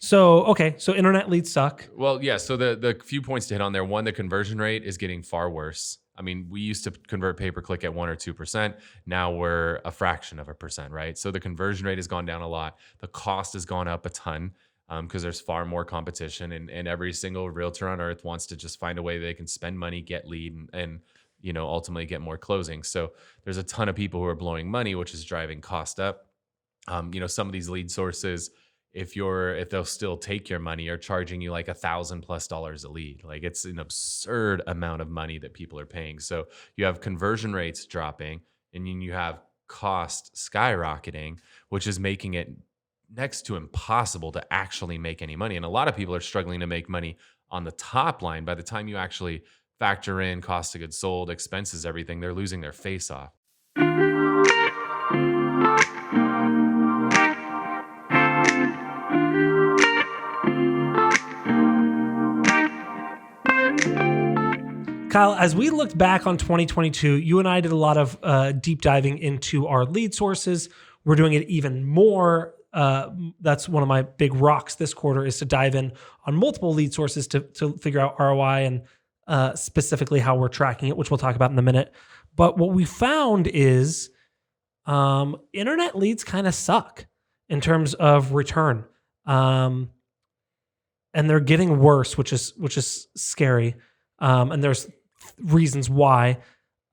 So internet leads suck. Well, yeah. So the few points to hit on there. One, the conversion rate is getting far worse. I mean, we used to convert pay-per-click at 1 or 2%. Now we're a fraction of a percent, right? So the conversion rate has gone down a lot. The cost has gone up a ton because there's far more competition, and every single realtor on earth wants to just find a way they can spend money, get lead, and ultimately get more closings. So there's a ton of people who are blowing money, which is driving cost up. Some of these lead sources, if they'll still take your money, are charging you like $1,000+ a lead. Like, it's an absurd amount of money that people are paying. So you have conversion rates dropping, and then you have cost skyrocketing, which is making it next to impossible to actually make any money. And a lot of people are struggling to make money on the top line. By the time you actually factor in cost of goods sold, expenses, everything, they're losing their face off. Kyle, as we looked back on 2022, you and I did a lot of deep diving into our lead sources. We're doing it even more. That's one of my big rocks this quarter, is to dive in on multiple lead sources to figure out ROI and specifically how we're tracking it, which we'll talk about in a minute. But what we found is internet leads kind of suck in terms of return. And they're getting worse, which is scary. And there's reasons why.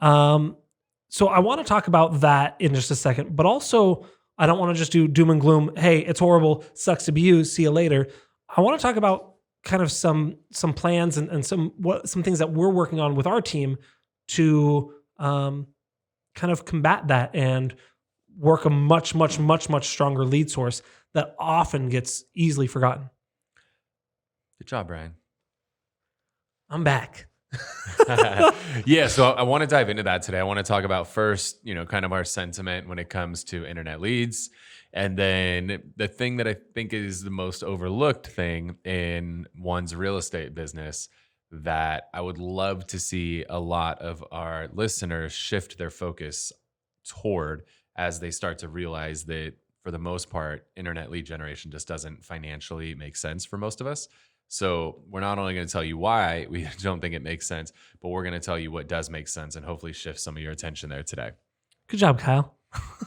So I want to talk about that in just a second, but also I don't want to just do doom and gloom. Hey, it's horrible. Sucks to be you. See you later. I want to talk about kind of some plans and some things that we're working on with our team to kind of combat that and work a much stronger lead source that often gets easily forgotten. Good job, Bryan. I'm back. Yeah, so I want to dive into that today. I want to talk about first, kind of our sentiment when it comes to internet leads. And then the thing that I think is the most overlooked thing in one's real estate business that I would love to see a lot of our listeners shift their focus toward as they start to realize that, for the most part, internet lead generation just doesn't financially make sense for most of us. So we're not only going to tell you why we don't think it makes sense, but we're going to tell you what does make sense and hopefully shift some of your attention there today. Good job, Kyle.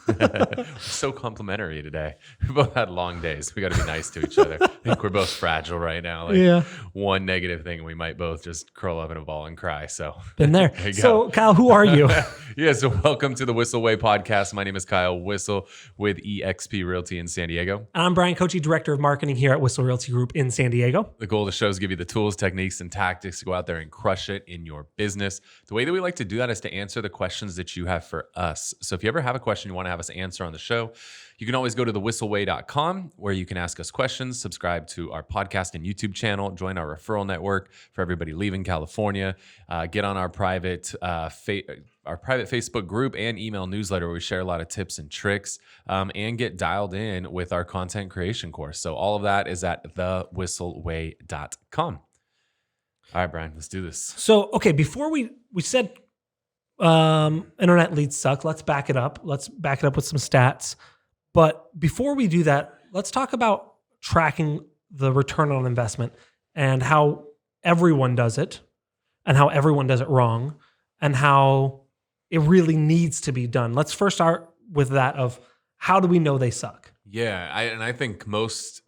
We're so complimentary today. We both had long days. We got to be nice to each other. I think we're both fragile right now. One negative thing, we might both just curl up in a ball and cry. So been there. So Kyle, who are you? Yeah. So welcome to the Whissel Way Podcast. My name is Kyle Whissel with eXp Realty in San Diego. And I'm Bryan Koci, Director of Marketing here at Whissel Realty Group in San Diego. The goal of the show is to give you the tools, techniques, and tactics to go out there and crush it in your business. The way that we like to do that is to answer the questions that you have for us. So if you ever have a question you want to have us answer on the show, you can always go to thewhisselway.com where you can ask us questions, subscribe to our podcast and YouTube channel, join our referral network for everybody leaving California, get on our private Facebook group and email newsletter where we share a lot of tips and tricks, and get dialed in with our content creation course. So all of that is at thewhisselway.com. All right, Bryan, let's do this. So, okay, before we said internet leads suck, let's back it up. Let's back it up with some stats. But before we do that, let's talk about tracking the return on investment and how everyone does it and how everyone does it wrong and how it really needs to be done. Let's first start with that of how do we know they suck? Yeah, I think most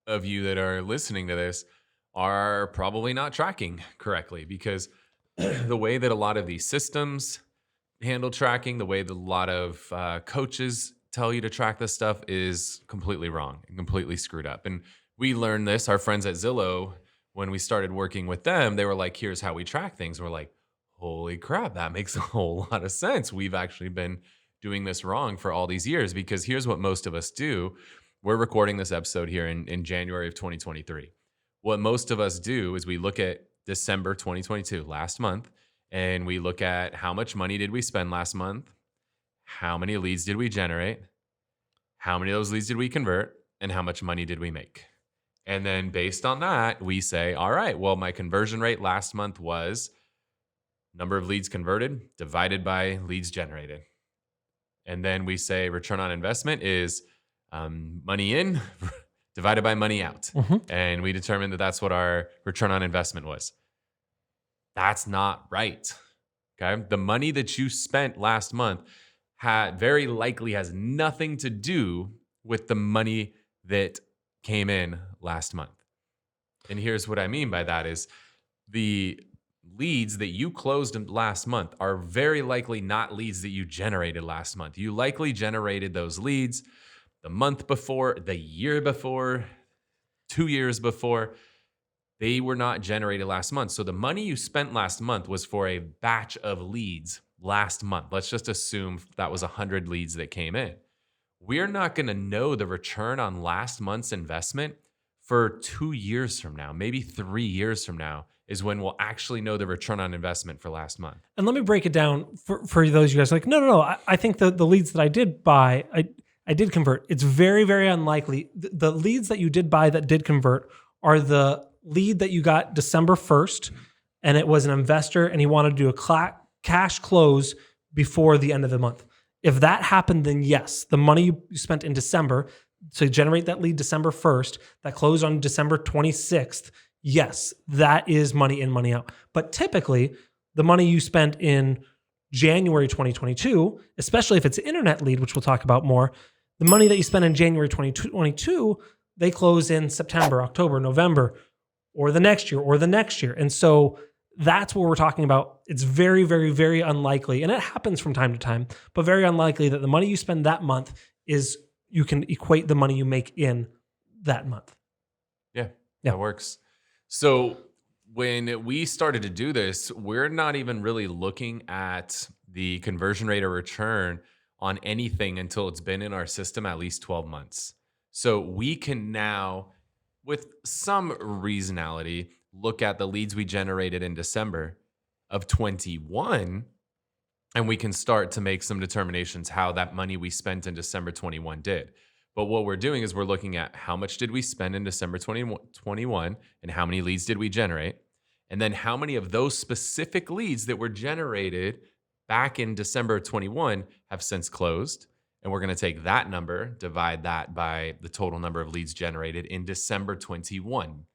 of you that are listening to this are probably not tracking correctly, because the way that a lot of these systems handle tracking, the way that a lot of coaches tell you to track this stuff is completely wrong and completely screwed up. And we learned this, our friends at Zillow, when we started working with them, they were like, here's how we track things. We're like, holy crap, that makes a whole lot of sense. We've actually been doing this wrong for all these years, because here's what most of us do. We're recording this episode here in January of 2023. What most of us do is we look at December 2022, last month, and we look at how much money did we spend last month, how many leads did we generate, how many of those leads did we convert, and how much money did we make. And then based on that, we say, all right, well, my conversion rate last month was number of leads converted divided by leads generated. And then we say return on investment is money in divided by money out. And we determined that that's what our return on investment was. That's not right. Okay. The money that you spent last month very likely has nothing to do with the money that came in last month. And here's what I mean by that is the leads that you closed last month are very likely not leads that you generated last month. You likely generated those leads the month before, the year before, 2 years before. They were not generated last month. So the money you spent last month was for a batch of leads last month. Let's just assume that was 100 leads that came in. We're not going to know the return on last month's investment for 2 years from now, maybe 3 years from now is when we'll actually know the return on investment for last month. And let me break it down for those of you guys like, no. I think the leads that I did buy, I did convert. It's very, very unlikely. The leads that you did buy that did convert are the lead that you got December 1st, and it was an investor and he wanted to do a cash close before the end of the month. If that happened, then yes, the money you spent in December to generate that lead December 1st, that closed on December 26th, yes, that is money in, money out. But typically, the money you spent in January 2022, especially if it's an internet lead, which we'll talk about more, the money that you spent in January 2022, they close in September, October, November, or the next year. And so that's what we're talking about. It's very, very, very unlikely, and it happens from time to time, but very unlikely that the money you spend that month is you can equate the money you make in that month. Yeah, that works. So when we started to do this, we're not even really looking at the conversion rate or return on anything until it's been in our system at least 12 months. So we can now, with some reasonality, look at the leads we generated in December of 21, and we can start to make some determinations how that money we spent in December 21 did. But what we're doing is we're looking at how much did we spend in December 21 and how many leads did we generate? And then how many of those specific leads that were generated back in December 21 have since closed? And we're going to take that number, divide that by the total number of leads generated in December 21.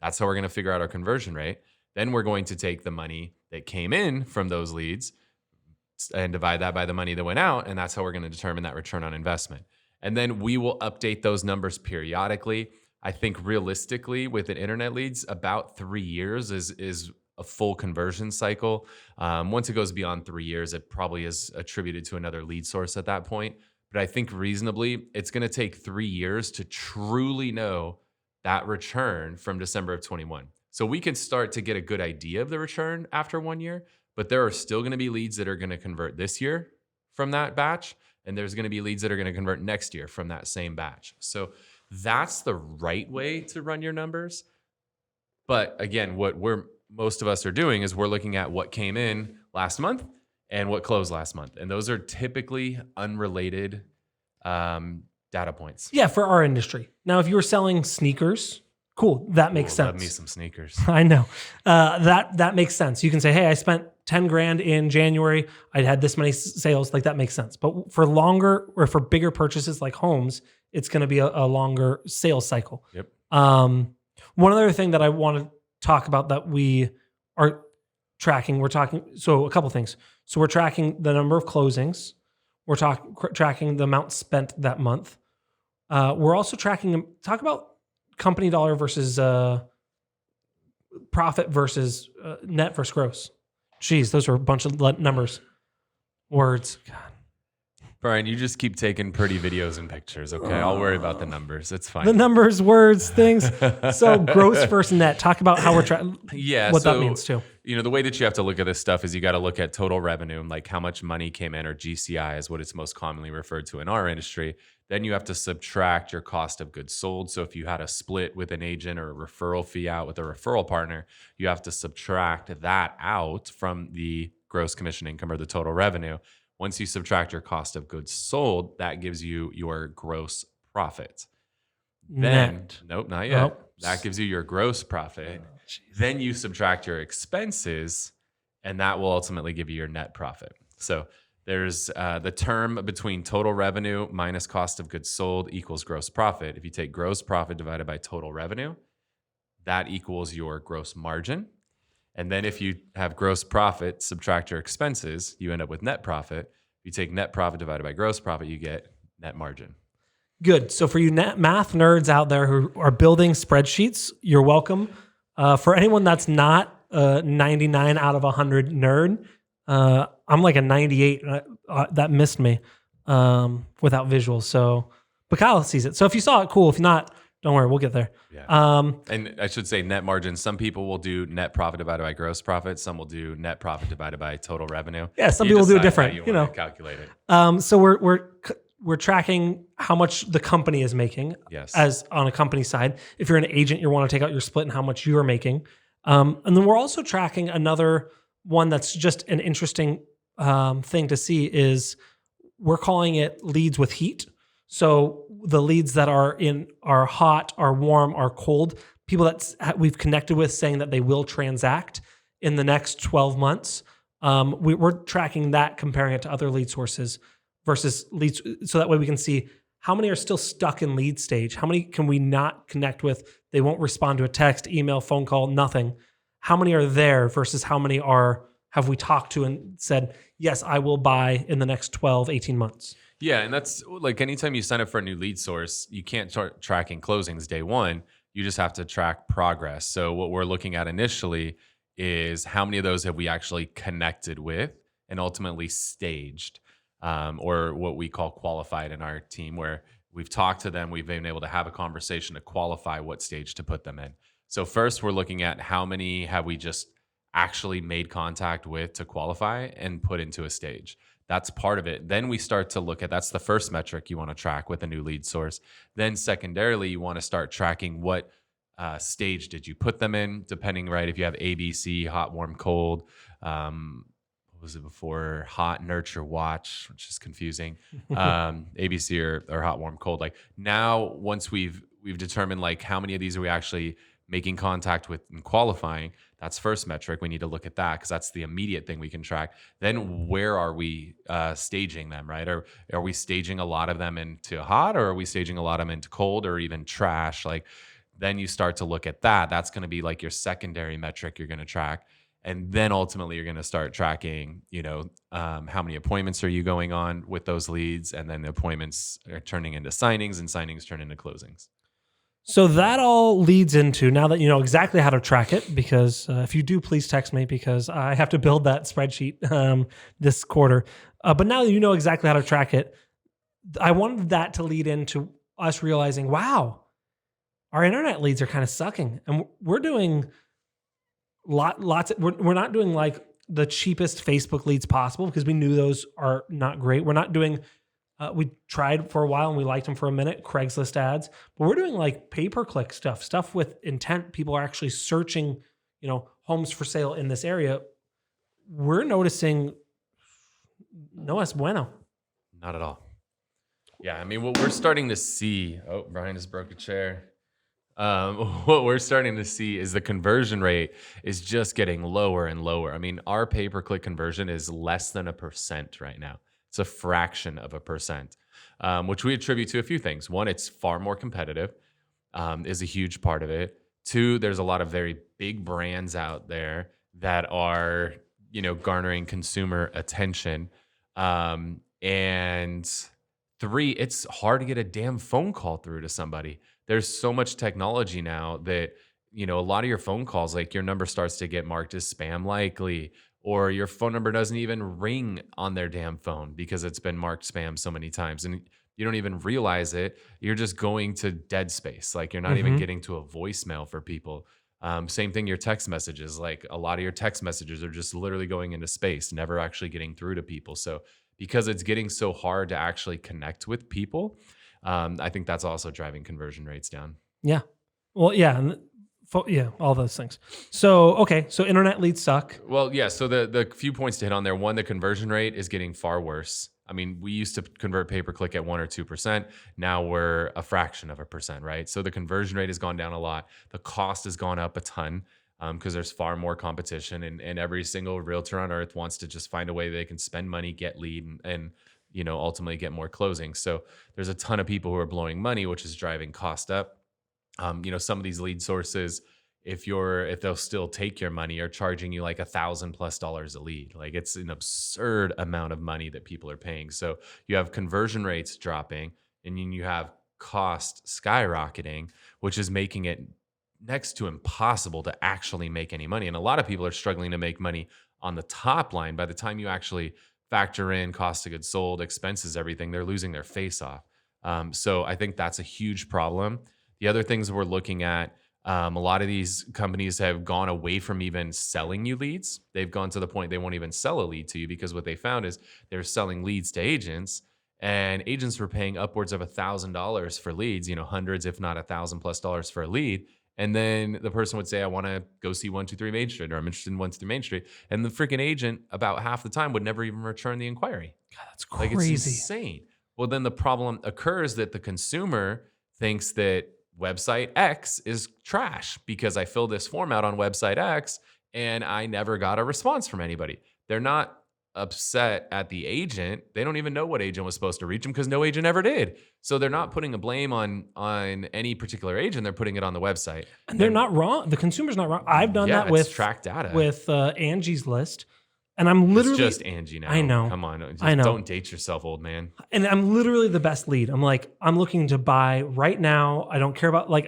That's how we're going to figure out our conversion rate. Then we're going to take the money that came in from those leads and divide that by the money that went out. And that's how we're going to determine that return on investment. And then we will update those numbers periodically. I think realistically with an internet leads, about 3 years is a full conversion cycle. Once it goes beyond 3 years, it probably is attributed to another lead source at that point. But I think reasonably, it's going to take 3 years to truly know that return from December of 21. So we can start to get a good idea of the return after 1 year, but there are still going to be leads that are going to convert this year from that batch. And there's going to be leads that are going to convert next year from that same batch. So that's the right way to run your numbers. But again, what most of us are doing is we're looking at what came in last month and what closed last month. And those are typically unrelated data points. Yeah, for our industry. Now, if you were selling sneakers, cool, that makes sense. Love me some sneakers. I know. That makes sense. You can say, hey, I spent 10 grand in January. I had this many sales. Like that makes sense. But for longer or for bigger purchases like homes, it's going to be a longer sales cycle. Yep. One other thing that I want to talk about that we are tracking, so a couple things. So we're tracking the number of closings. We're tracking the amount spent that month. We're also talk about company dollar versus profit versus net versus gross. Jeez, those are a bunch of numbers, words. God. Bryan, you just keep taking pretty videos and pictures, okay? I'll worry about the numbers. It's fine. The numbers, words, things. So gross versus net. Talk about how we're tracking. Yeah, what that means too. You know, the way that you have to look at this stuff is you got to look at total revenue, like how much money came in, or GCI is what it's most commonly referred to in our industry. Then you have to subtract your cost of goods sold. So if you had a split with an agent or a referral fee out with a referral partner, you have to subtract that out from the gross commission income or the total revenue. Once you subtract your cost of goods sold, that gives you your gross profit. Net. Nope, not yet. Nope. That gives you your gross profit. Then you subtract your expenses, and that will ultimately give you your net profit. So there's the term between total revenue minus cost of goods sold equals gross profit. If you take gross profit divided by total revenue, that equals your gross margin. And then if you have gross profit, subtract your expenses, you end up with net profit. If you take net profit divided by gross profit, you get net margin. Good. So for you math nerds out there who are building spreadsheets, you're welcome. For anyone that's not a 99 out of 100 nerd, I'm like a 98. That missed me without visuals. So, but Kyle sees it. So if you saw it, cool. If not, don't worry, we'll get there. Yeah. And I should say net margin. Some people will do net profit divided by gross profit. Some will do net profit divided by total revenue. Yeah, some people do it different. You know, calculate it. So we're tracking how much the company is making. Yes. As on a company side. If you're an agent, you want to take out your split and how much you are making. And then we're also tracking another one that's just an interesting thing to see is we're calling it leads with heat. So the leads that are hot, are warm, are cold, people that we've connected with saying that they will transact in the next 12 months. We're tracking that, comparing it to other lead sources versus leads. So that way we can see how many are still stuck in lead stage. How many can we not connect with? They won't respond to a text, email, phone call, nothing. How many are there versus how many have we talked to and said, yes, I will buy in the next 12, 18 months. Yeah, and that's like anytime you sign up for a new lead source, you can't start tracking closings day one. You just have to track progress. So what we're looking at initially is how many of those have we actually connected with and ultimately staged, or what we call qualified in our team, where we've talked to them, we've been able to have a conversation to qualify what stage to put them in. So first, we're looking at how many have we just actually made contact with to qualify and put into a stage. That's part of it. Then we start to look at, that's the first metric you want to track with a new lead source. Then secondarily, you want to start tracking what stage did you put them in, depending, right? If you have ABC, hot, warm, cold, what was it before? Hot, nurture, watch, which is confusing. ABC or hot, warm, cold. Like now, once we've determined like how many of these are we actually making contact with and qualifying, that's first metric. We need to look at that because that's the immediate thing we can track. Then where are we staging them, right? Are we staging a lot of them into hot, or are we staging a lot of them into cold, or even trash? Like then you start to look at that. That's going to be like your secondary metric you're going to track. And then ultimately you're going to start tracking, how many appointments are you going on with those leads? And then the appointments are turning into signings and signings turn into closings. So that all leads into, now that you know exactly how to track it, because if you do, please text me because I have to build that spreadsheet this quarter. But now that you know exactly how to track it, I wanted that to lead into us realizing, wow, our internet leads are kind of sucking. And we're doing lots. We're not doing like the cheapest Facebook leads possible because we knew those are not great. We're not doing... we tried for a while and we liked them for a minute, Craigslist ads, but we're doing like pay-per-click stuff with intent. People are actually searching, homes for sale in this area. We're noticing no es bueno. Not at all. Yeah, I mean, what we're starting to see, Bryan just broke a chair. What we're starting to see is the conversion rate is just getting lower and lower. I mean, our pay-per-click conversion is less than 1% right now. It's a fraction of 1%, which we attribute to a few things. One, it's far more competitive, is a huge part of it. Two, there's a lot of very big brands out there that are, garnering consumer attention. And three, it's hard to get a damn phone call through to somebody. There's so much technology now that, a lot of your phone calls, like your number starts to get marked as spam likely, or your phone number doesn't even ring on their damn phone because it's been marked spam so many times. And you don't even realize it. You're just going to dead space. Like you're not even getting to a voicemail for people. Same thing, your text messages. Like a lot of your text messages are just literally going into space, never actually getting through to people. So because it's getting so hard to actually connect with people, I think that's also driving conversion rates down. Yeah. Well, yeah. Yeah, all those things. So, okay, so internet leads suck. Well, yeah, so the few points to hit on there. One, the conversion rate is getting far worse. I mean, we used to convert pay-per-click at 1 or 2%. Now we're a fraction of 1%, right? So the conversion rate has gone down a lot. The cost has gone up a ton. because there's far more competition, and every single realtor on earth wants to just find a way they can spend money, get lead, and ultimately get more closings. So there's a ton of people who are blowing money, which is driving cost up. Some of these lead sources, if they'll still take your money, are charging you like $1,000+ a lead. Like, it's an absurd amount of money that people are paying. So you have conversion rates dropping, and then you have cost skyrocketing, which is making it next to impossible to actually make any money. And a lot of people are struggling to make money on the top line. By the time you actually factor in cost of goods sold, expenses, everything, they're losing their face off. So I think that's a huge problem. The other things we're looking at, a lot of these companies have gone away from even selling you leads. They've gone to the point they won't even sell a lead to you, because what they found is they're selling leads to agents, and agents were paying upwards of $1,000 for leads, hundreds, if not $1,000+ for a lead. And then the person would say, I want to go see 123 Main Street, or I'm interested in 123 Main Street. And the freaking agent, about half the time, would never even return the inquiry. God, that's crazy. Like, it's insane. Well, then the problem occurs that the consumer thinks that website X is trash because I filled this form out on website X and I never got a response from anybody. They're not upset at the agent. They don't even know what agent was supposed to reach them, because no agent ever did. So they're not putting a blame on any particular agent. They're putting it on the website. And they're not wrong. The consumer's not wrong. I've done that with track data, with Angie's List. And I'm literally it's just Angie now. I know. Come on. I know. Don't date yourself, old man. And I'm literally the best lead. I'm like, I'm looking to buy right now. I don't care about, like,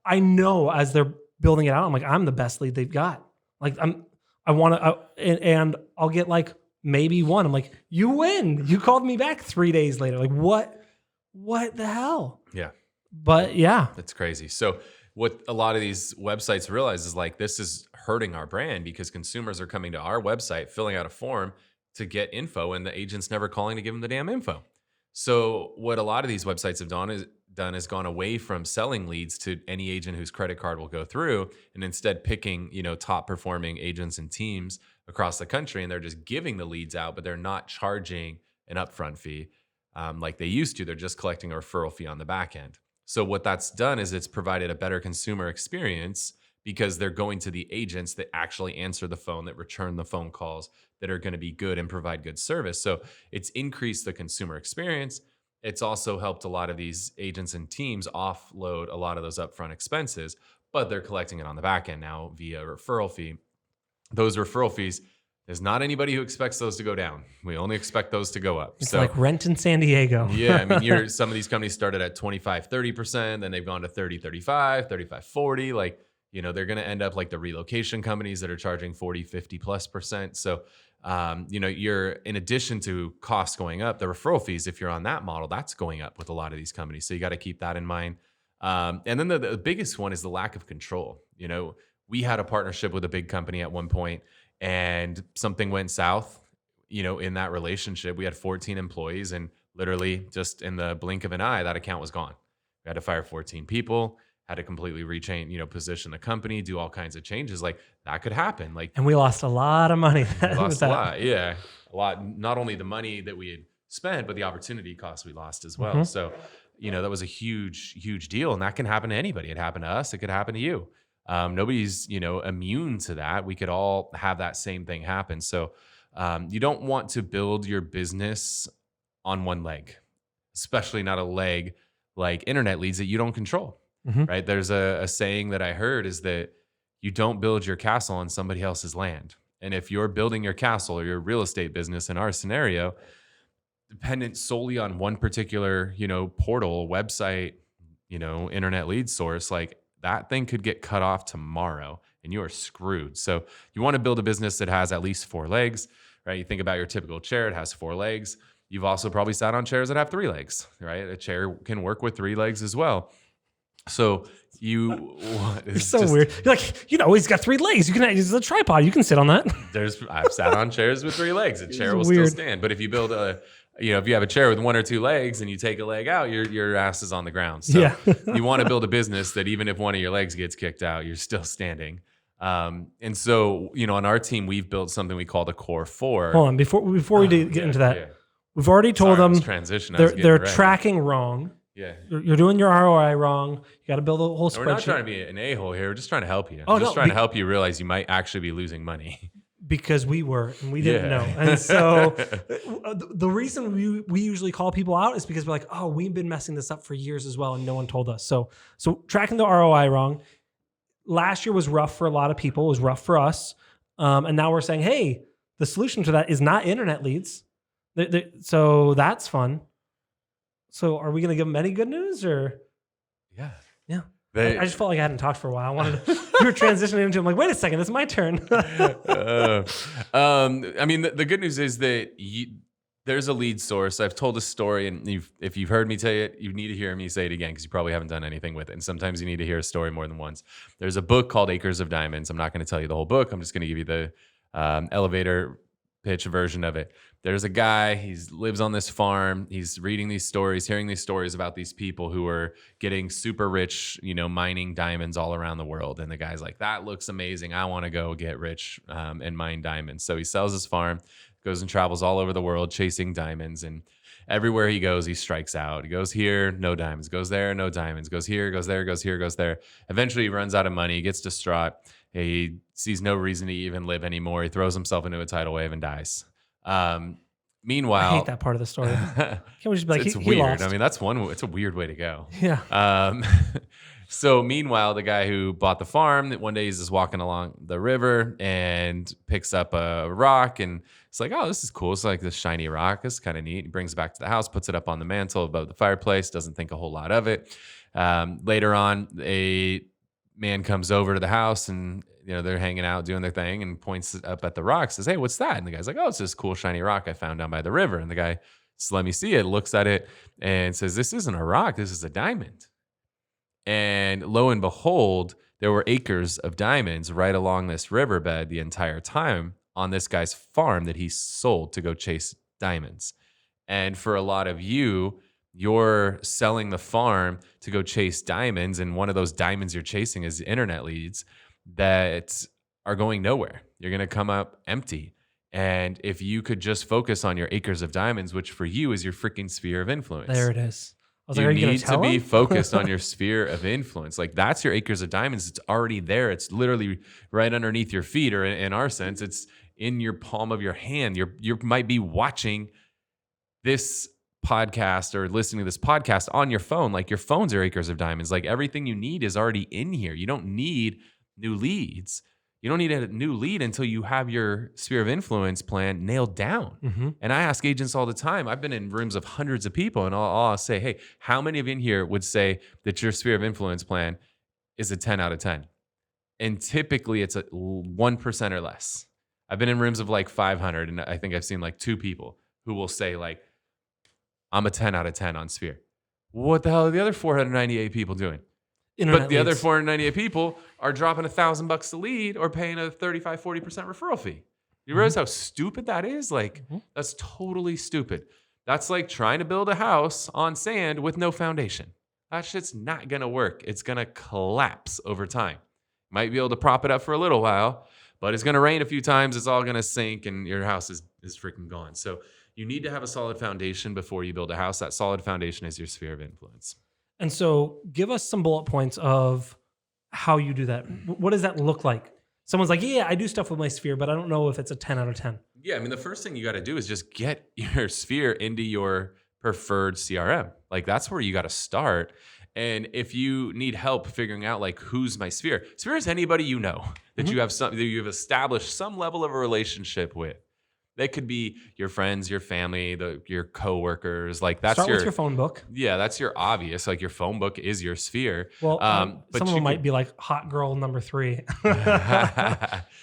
I know as they're building it out, I'm like, I'm the best lead they've got. Like, and I'll get like maybe one. I'm like, you win. You called me back 3 days later. Like, what the hell? Yeah. But yeah. That's crazy. So what a lot of these websites realize is, like, this is hurting our brand, because consumers are coming to our website, filling out a form to get info, and the agent's never calling to give them the damn info. So what a lot of these websites have done is gone away from selling leads to any agent whose credit card will go through, and instead picking, top performing agents and teams across the country, and they're just giving the leads out, but they're not charging an upfront fee like they used to. They're just collecting a referral fee on the back end. So what that's done is it's provided a better consumer experience, because they're going to the agents that actually answer the phone, that return the phone calls, that are going to be good and provide good service. So it's increased the consumer experience. It's also helped a lot of these agents and teams offload a lot of those upfront expenses, but they're collecting it on the back end now via referral fee. Those referral fees, there's not anybody who expects those to go down. We only expect those to go up. It's like rent in San Diego. Yeah, I mean, some of these companies started at 25, 30%, then they've gone to 30, 35, 35, 40. Like, they're going to end up like the relocation companies that are charging 40, 50+%. So, you're, in addition to costs going up, the referral fees, if you're on that model, that's going up with a lot of these companies. So you got to keep that in mind. And then the biggest one is the lack of control. We had a partnership with a big company at one point, and something went south, in that relationship. We had 14 employees, and literally just in the blink of an eye, that account was gone. We had to fire 14 people, had to completely rechange, position the company, do all kinds of changes. Like, that could happen. Like, and we lost a lot of money. We lost a lot. Yeah. A lot. Not only the money that we had spent, but the opportunity costs we lost as well. Mm-hmm. So, that was a huge, huge deal. And that can happen to anybody. It happened to us. It could happen to you. Nobody's, immune to that. We could all have that same thing happen. So you don't want to build your business on one leg, especially not a leg like internet leads that you don't control, mm-hmm. right? There's a saying that I heard is that you don't build your castle on somebody else's land. And if you're building your castle or your real estate business, in our scenario, dependent solely on one particular, portal, website, internet lead source, like, that thing could get cut off tomorrow and you are screwed. So you want to build a business that has at least 4 legs, right? You think about your typical chair, it has 4 legs. You've also probably sat on chairs that have 3 legs, right? A chair can work with 3 legs as well. So it's so weird. You're like, he's got 3 legs. It's a tripod. You can sit on that. I've sat on chairs with 3 legs. A chair will still stand. But if you build if you have a chair with 1 or 2 legs and you take a leg out, your ass is on the ground. So yeah. You want to build a business that even if one of your legs gets kicked out, you're still standing. And so, on our team, we've built something we call the Core 4. Hold on, before we get into that, we've already told them transition. they're tracking wrong. Yeah. You're doing your ROI wrong. You got to build a whole And we're not spreadsheet. trying to be an a-hole here. We're just trying to help you. Oh, We're just no, trying to help you realize you might actually be losing money. Because we were, and we didn't Yeah. know. And so the reason we usually call people out is because we're like, oh, we've been messing this up for years as well, and no one told us. So tracking the ROI wrong. Last year was rough for a lot of people. It was rough for us. And now we're saying, hey, the solution to that is not internet leads. So that's fun. So are we going to give them any good news or? Yeah. Yeah. I just felt like I hadn't talked for a while. I wanted to, we were transitioning into it. I'm like, wait a second, it's my turn. I mean, the good news is that there's a lead source. I've told a story, and if you've heard me tell it, you need to hear me say it again because you probably haven't done anything with it. And sometimes you need to hear a story more than once. There's a book called Acres of Diamonds. I'm not going to tell you the whole book. I'm just going to give you the elevator pitch version of it. There's a guy, he lives on this farm. He's reading these stories, hearing these stories about these people who are getting super rich, mining diamonds all around the world. And the guy's like, that looks amazing. I want to go get rich and mine diamonds. So he sells his farm, goes and travels all over the world chasing diamonds. And everywhere he goes, he strikes out. He goes here, no diamonds. Goes there, no diamonds. Goes here, goes there, goes here, goes there. Eventually, he runs out of money. He gets distraught. He sees no reason to even live anymore. He throws himself into a tidal wave and dies. Meanwhile, I hate that part of the story. Can't we just be like, it's he weird. lost. I mean, it's a weird way to go. Yeah. So meanwhile, the guy who bought the farm, one day he's just walking along the river and picks up a rock, and it's like, oh, this is cool. It's like this shiny rock. It's kind of neat. He brings it back to the house, puts it up on the mantle above the fireplace, doesn't think a whole lot of it. Later on, a man comes over to the house, and they're hanging out doing their thing, and points up at the rock, says, hey, what's that? And the guy's like, oh, it's this cool shiny rock I found down by the river. And the guy says, let me see it, looks at it and says, this isn't a rock, this is a diamond. And lo and behold, there were acres of diamonds right along this riverbed the entire time on this guy's farm that he sold to go chase diamonds. And for a lot of you're selling the farm to go chase diamonds, and one of those diamonds you're chasing is internet leads that are going nowhere. You're going to come up empty. And if you could just focus on your acres of diamonds, which for you is your freaking sphere of influence. There it is. I was You like, are you need gonna to be him? focused on your sphere of influence. Like, that's your acres of diamonds. It's already there. It's literally right underneath your feet, or in our sense, it's in your palm of your hand. You might be watching this podcast or listening to this podcast on your phone. Like, your phone's your acres of diamonds. Like, everything you need is already in here. You don't need new leads. You don't need a new lead until you have your sphere of influence plan nailed down. Mm-hmm. And I ask agents all the time. I've been in rooms of hundreds of people, and I'll say, hey, how many of you in here would say that your sphere of influence plan is a 10 out of 10? And typically it's a 1% or less. I've been in rooms of like 500, and I think I've seen like 2 people who will say, like, I'm a 10 out of 10 on sphere. What the hell are the other 498 people doing? Internet But the other leads. 498 people are dropping $1,000 to lead or paying a 35-40% referral fee. You realize how stupid that is? Like, that's totally stupid. That's like trying to build a house on sand with no foundation. That shit's not going to work. It's going to collapse over time. Might be able to prop it up for a little while, but it's going to rain a few times. It's all going to sink, and your house is freaking gone. So you need to have a solid foundation before you build a house. That solid foundation is your sphere of influence. And so give us some bullet points of how you do that. What does that look like? Someone's like, yeah, I do stuff with my sphere, but I don't know if it's a 10 out of 10. Yeah, I mean, the first thing you got to do is just get your sphere into your preferred CRM. Like, that's where you got to start. And if you need help figuring out, like, who's my sphere? Sphere is anybody you know that you've established some level of a relationship with. They could be your friends, your family, your coworkers. Like, that's Start with your phone book. Yeah, that's your obvious. Like, your phone book is your sphere. Well, but some of them might be like hot girl number 3.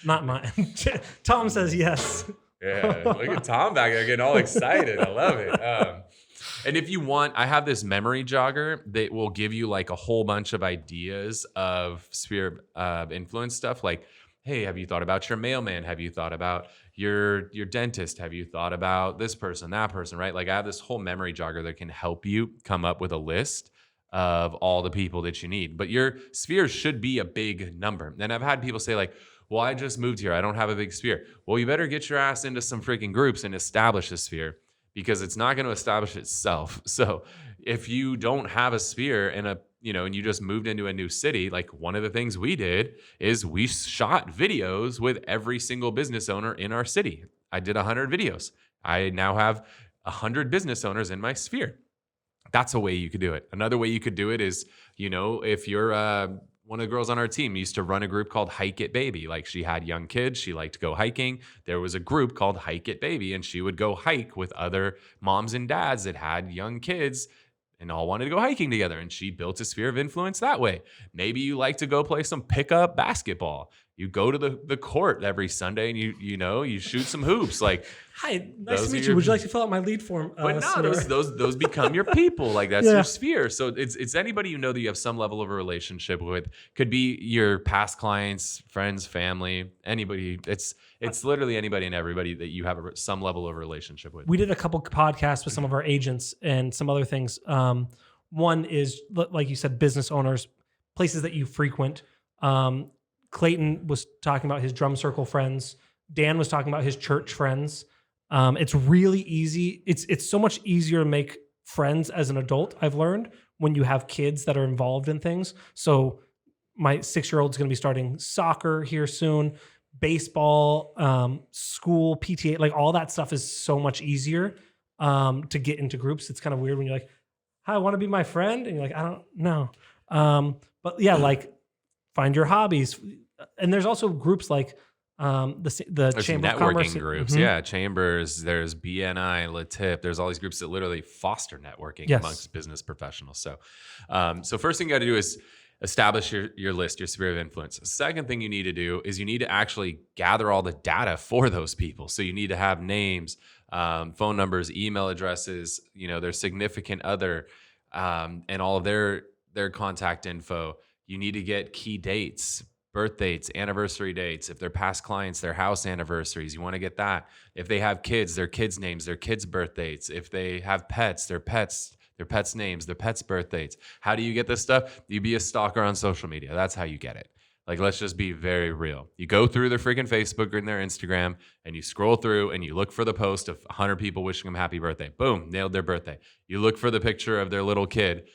Not mine. Tom says yes. Yeah, look at Tom back there getting all excited. I love it. And if you want, I have this memory jogger that will give you like a whole bunch of ideas of sphere of influence stuff. Like, hey, have you thought about your mailman? Have you thought about your dentist? Have you thought about this person, that person, right? Like, I have this whole memory jogger that can help you come up with a list of all the people that you need. But your sphere should be a big number. And I've had people say, like, well, I just moved here. I don't have a big sphere. Well, you better get your ass into some freaking groups and establish a sphere, because it's not going to establish itself. So if you don't have a sphere and and you just moved into a new city, like one of the things we did is we shot videos with every single business owner in our city. I did 100 videos. I now have 100 business owners in my sphere. That's a way you could do it. Another way you could do it is, if you're one of the girls on our team used to run a group called Hike It Baby. Like, she had young kids. She liked to go hiking. There was a group called Hike It Baby, and she would go hike with other moms and dads that had young kids and all wanted to go hiking together. And she built a sphere of influence that way. Maybe you like to go play some pickup basketball. You go to the court every Sunday and you shoot some hoops. Like, hi, nice to meet you. Would you like to fill out my lead form? But no, those become your people. Like, that's your sphere. So it's anybody that you have some level of a relationship with. Could be your past clients, friends, family, anybody. It's literally anybody and everybody that you have some level of a relationship with. We did a couple podcasts with some of our agents and some other things. One is, like you said, business owners, places that you frequent. Clayton was talking about his drum circle friends. Dan was talking about his church friends. It's really easy. It's so much easier to make friends as an adult, I've learned, when you have kids that are involved in things. So my 6-year-old is going to be starting soccer here soon, baseball, school, PTA, like all that stuff is so much easier to get into groups. It's kind of weird when you're like, hi, I want to be my friend. And you're like, I don't know. But yeah, like, find your hobbies. And there's also groups like the Chamber of Commerce. Networking groups. Mm-hmm. Yeah, Chambers, there's BNI, LaTip. There's all these groups that literally foster networking amongst business professionals. So first thing you got to do is establish your list, your sphere of influence. Second thing you need to do is you need to actually gather all the data for those people. So you need to have names, phone numbers, email addresses, their significant other, and all of their contact info. You need to get key dates, birth dates, anniversary dates. If they're past clients, their house anniversaries, you want to get that. If they have kids, their kids' names, their kids' birth dates. If they have pets, their pets' names, their pets' birth dates. How do you get this stuff? You be a stalker on social media. That's how you get it. Like, let's just be very real. You go through their freaking Facebook and their Instagram, and you scroll through and you look for the post of 100 people wishing them happy birthday. Boom, nailed their birthday. You look for the picture of their little kid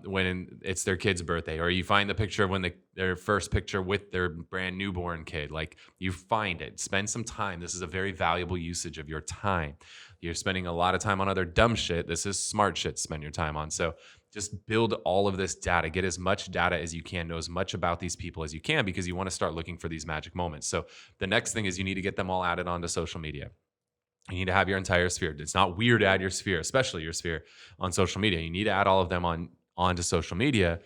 when it's their kid's birthday, or you find the picture of when their first picture with their brand newborn kid. Like, you find it, spend some time. This is a very valuable usage of your time. You're spending a lot of time on other dumb shit. This is smart shit to spend your time on. So just build all of this data, get as much data as you can, know as much about these people as you can, because you want to start looking for these magic moments. So the next thing is you need to get them all added onto social media. You need to have your entire sphere. It's not weird to add your sphere, especially your sphere, on social media. You need to add all of them onto social media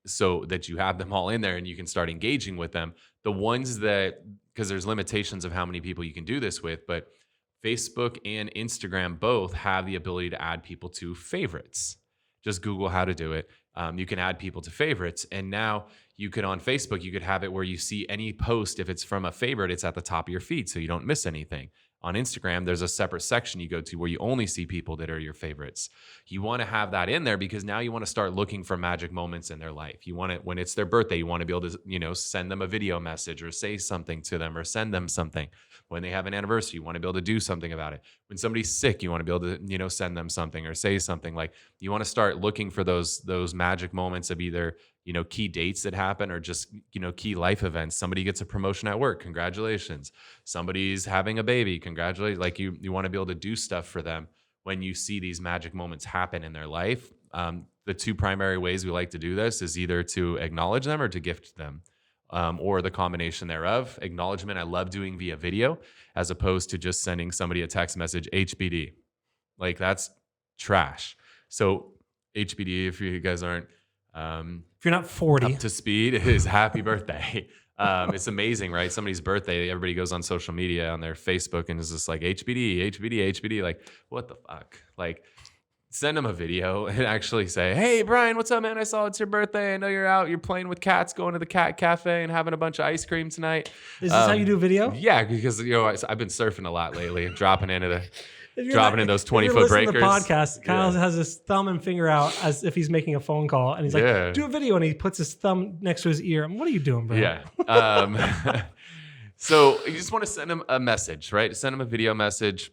so that you have them all in there and you can start engaging with them. The ones that, because there's limitations of how many people you can do this with, but Facebook and Instagram both have the ability to add people to favorites. Just Google how to do it. You can add people to favorites. And now you could, on Facebook, you could have it where you see any post, if it's from a favorite, it's at the top of your feed so you don't miss anything. On Instagram, there's a separate section you go to where you only see people that are your favorites. You want to have that in there because now you want to start looking for magic moments in their life. You want it when it's their birthday, you want to be able to, send them a video message or say something to them or send them something. When they have an anniversary, you want to be able to do something about it. When somebody's sick, you want to be able to, send them something or say something. Like, you want to start looking for those magic moments of either, key dates that happen or just, key life events. Somebody gets a promotion at work. Congratulations. Somebody's having a baby. Congratulations. Like, you want to be able to do stuff for them when you see these magic moments happen in their life. The two primary ways we like to do this is either to acknowledge them or to gift them. Or the combination thereof. Acknowledgement, I love doing via video as opposed to just sending somebody a text message, HBD. Like, that's trash. So HBD, if you guys aren't if you're not 40 up to speed, is happy birthday. It's amazing, right? Somebody's birthday, everybody goes on social media on their Facebook and is just like HBD. Like, what the fuck? Like, send them a video and actually say, hey, Bryan, what's up, man? I saw it's your birthday. I know you're out. You're playing with cats, going to the cat cafe and having a bunch of ice cream tonight. Is this how you do video? Yeah, because I've been surfing a lot lately, dropping in those 20-foot breakers. To the podcast, Kyle has his thumb and finger out as if he's making a phone call, and he's like, do a video, and he puts his thumb next to his ear. What are you doing, bro? Yeah. So you just want to send him a message, right? Send him a video message.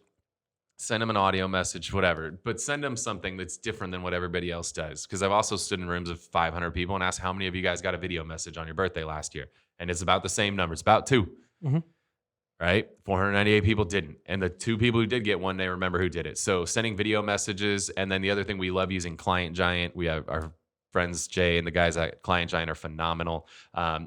send them an audio message, whatever, but send them something that's different than what everybody else does. Because I've also stood in rooms of 500 people and asked how many of you guys got a video message on your birthday last year. And it's about the same number. It's about 2. Mm-hmm. Right? 498 people didn't. And the 2 people who did get one, they remember who did it. So sending video messages. And then the other thing, we love using Client Giant. We have our friends, Jay, and the guys at Client Giant are phenomenal.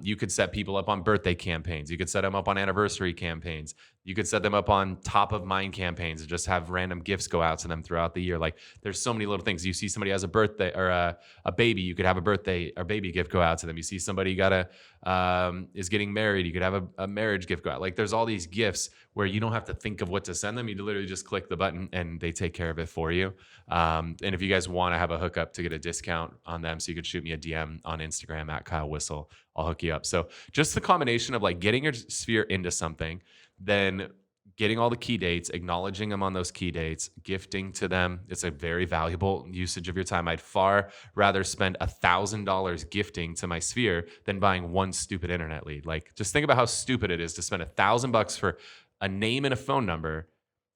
You could set people up on birthday campaigns. You could set them up on anniversary campaigns. You could set them up on top of mind campaigns and just have random gifts go out to them throughout the year. Like, there's so many little things. You see somebody has a birthday or a baby, you could have a birthday or baby gift go out to them. You see somebody is getting married, you could have a marriage gift go out. Like, there's all these gifts where you don't have to think of what to send them. You literally just click the button and they take care of it for you. And if you guys want to have a hookup to get a discount on them, so you could shoot me a DM on Instagram at Kyle Whissel, I'll hook you up. So just the combination of like getting your sphere into something, then getting all the key dates, acknowledging them on those key dates, gifting to them. It's a very valuable usage of your time. I'd far rather spend $1,000 gifting to my sphere than buying one stupid internet lead. Like, just think about how stupid it is to spend $1,000 for a name and a phone number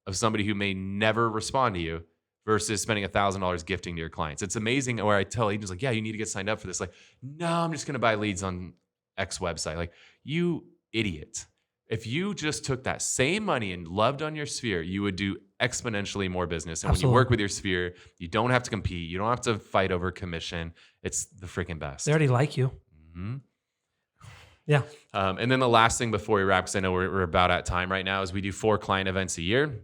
of somebody who may never respond to you versus spending $1,000 gifting to your clients. It's amazing where I tell agents like, yeah, you need to get signed up for this. Like, no, I'm just going to buy leads on X website. Like, you idiot. If you just took that same money and loved on your sphere, you would do exponentially more business. And Absolutely. When you work with your sphere, you don't have to compete. You don't have to fight over commission. It's the freaking best. They already like you. Mm-hmm. Yeah. And then the last thing before we wrap, because I know we're about at time right now, is we do 4 client events a year.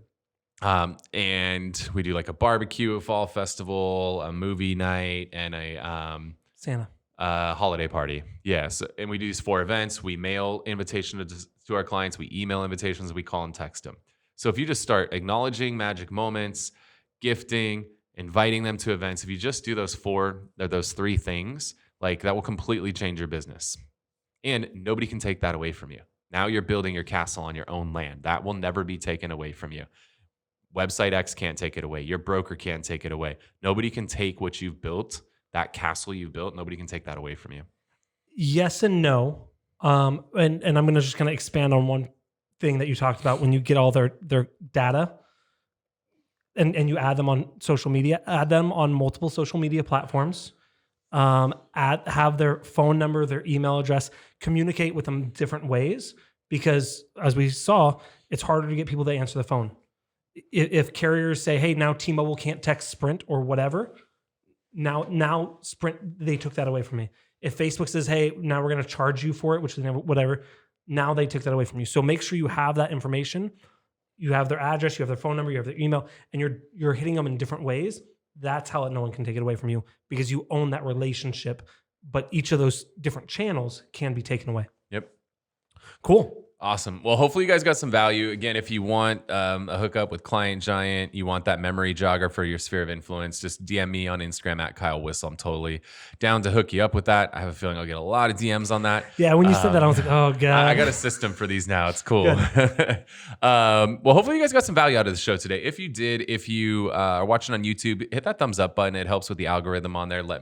And we do like a barbecue, a fall festival, a movie night, and a Santa. Holiday party. Yes. And we do these 4 events. We mail invitations to our clients. We email invitations. We call and text them. So if you just start acknowledging magic moments, gifting, inviting them to events, if you just do those 3 things, like, that will completely change your business. And nobody can take that away from you. Now you're building your castle on your own land. That will never be taken away from you. Website X can't take it away. Your broker can't take it away. Nobody can take what you've built, that castle you built. Nobody can take that away from you. Yes and no. And I'm going to just kind of expand on one thing that you talked about. When you get all their data and you add them on social media, add them on multiple social media platforms, have their phone number, their email address, communicate with them different ways, because as we saw, it's harder to get people to answer the phone. If carriers say, hey, now T-Mobile can't text Sprint or whatever, now Sprint, they took that away from me. If Facebook says, hey, now we're going to charge you for it, which they never, whatever, now they took that away from you. So make sure you have that information. You have their address, you have their phone number, you have their email, and you're hitting them in different ways. That's how no one can take it away from you, because you own that relationship. But each of those different channels can be taken away. Yep. Cool. Awesome. Well, hopefully you guys got some value. Again, if you want a hookup with Client Giant, you want that memory jogger for your sphere of influence, just DM me on Instagram at Kyle Whissel. I'm totally down to hook you up with that. I have a feeling I'll get a lot of DMs on that. Yeah, when you said that, I was like, oh, God. I got a system for these now. It's cool. Well, hopefully you guys got some value out of the show today. If you did, if you are watching on YouTube, hit that thumbs up button. It helps with the algorithm on there. Let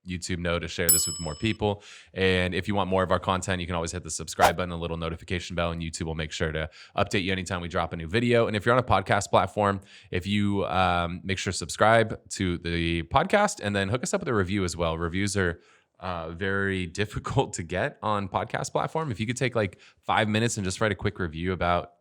YouTube know to share this with more people. And if you want more of our content, you can always hit the subscribe button, a little notification bell, and YouTube will make sure to update you anytime we drop a new video. And if you're on a podcast platform, if you make sure to subscribe to the podcast and then hook us up with a review as well. Reviews are very difficult to get on podcast platform. If you could take like 5 minutes and just write a quick review about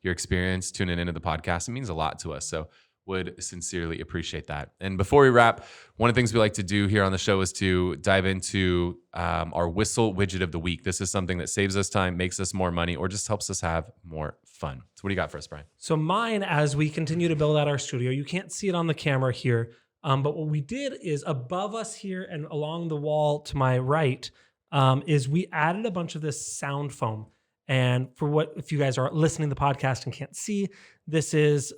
your experience tuning into the podcast, it means a lot to us. So would sincerely appreciate that. And before we wrap, one of the things we like to do here on the show is to dive into our Whissel widget of the week. This is something that saves us time, makes us more money, or just helps us have more fun. So what do you got for us, Bryan? So mine, as we continue to build out our studio, you can't see it on the camera here, but what we did is above us here and along the wall to my right is we added a bunch of this sound foam. And if you guys are listening to the podcast and can't see, this is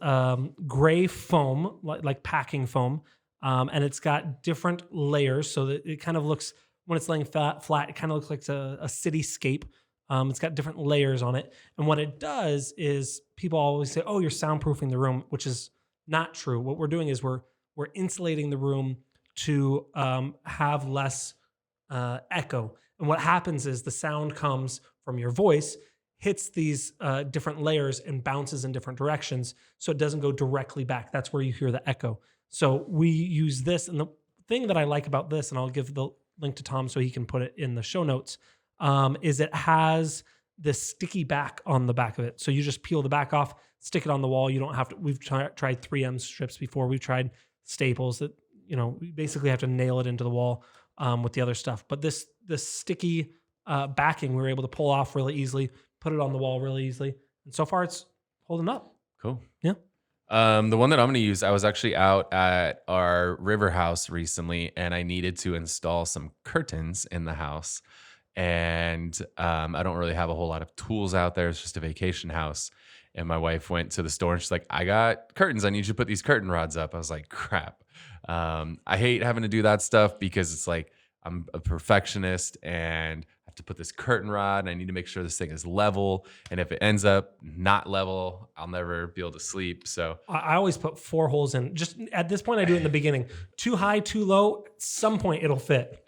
gray foam, like packing foam. And it's got different layers so that it kind of looks, when it's laying flat, it kind of looks like a cityscape. It's got different layers on it. And what it does is people always say, oh, you're soundproofing the room, which is not true. What we're doing is we're insulating the room to have less echo. And what happens is the sound comes from your voice, hits these different layers and bounces in different directions, so it doesn't go directly back. That's where you hear the echo. So we use this, and the thing that I like about this, and I'll give the link to Tom so he can put it in the show notes, is it has this sticky back on the back of it. So you just peel the back off, stick it on the wall. You don't have to. We've tried 3M strips before. We've tried staples that, we basically have to nail it into the wall with the other stuff. But this sticky backing, we were able to pull off really easily, put it on the wall really easily. And so far it's holding up. Cool. Yeah. The one that I'm going to use, I was actually out at our river house recently, and I needed to install some curtains in the house. And I don't really have a whole lot of tools out there. It's just a vacation house. And my wife went to the store and she's like, I got curtains. I need you to put these curtain rods up. I was like, crap. I hate having to do that stuff because it's like I'm a perfectionist and I have to put this curtain rod and I need to make sure this thing is level. And if it ends up not level, I'll never be able to sleep. So I always put 4 holes in. Just at this point, I do it in the beginning. Too high, too low. At some point, it'll fit.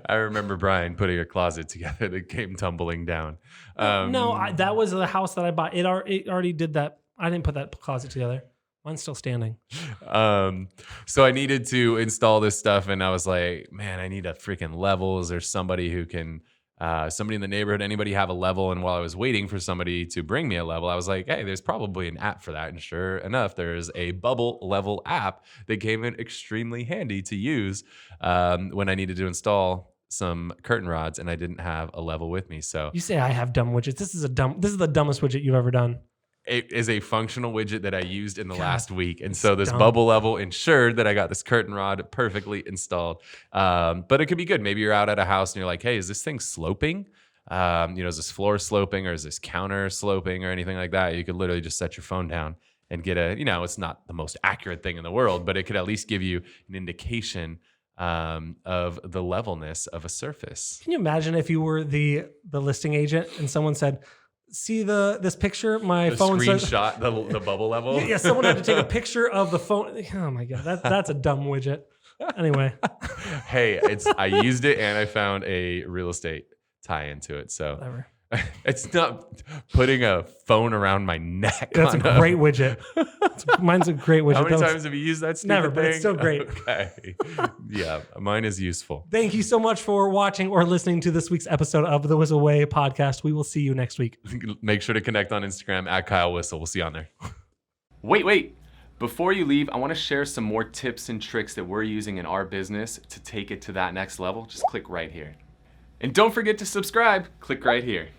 I remember Brian putting a closet together that came tumbling down. That was the house that I bought. It already did that. I didn't put that closet together. Mine's still standing. So I needed to install this stuff, and I was like, man, I need a freaking level. Is there somebody who can, somebody in the neighborhood, anybody have a level? And while I was waiting for somebody to bring me a level, I was like, hey, there's probably an app for that. And sure enough, there's a bubble level app that came in extremely handy to use when I needed to install some curtain rods and I didn't have a level with me. So you say I have dumb widgets. This is the dumbest widget you've ever done. It is a functional widget that I used in the last week. And so this bubble level ensured that I got this curtain rod perfectly installed. But it could be good. Maybe you're out at a house and you're like, hey, is this thing sloping? Is this floor sloping or is this counter sloping or anything like that? You could literally just set your phone down and get it's not the most accurate thing in the world, but it could at least give you an indication of the levelness of a surface. Can you imagine if you were the listing agent and someone said, see this picture? My phone screenshot the bubble level. Yeah, someone had to take a picture of the phone. Oh my God, that's a dumb widget. Anyway. Hey, I used it and I found a real estate tie into it. So whatever. It's not putting a phone around my neck. That's a great widget. Mine's a great widget. How many times have you used that stupid Never, thing? but it's still great. Okay. Yeah, mine is useful. Thank you so much for watching or listening to this week's episode of the Whissel Way Podcast. We will see you next week. Make sure to connect on Instagram at Kyle Whissel. We'll see you on there. Wait. Before you leave, I want to share some more tips and tricks that we're using in our business to take it to that next level. Just click right here. And don't forget to subscribe. Click right here.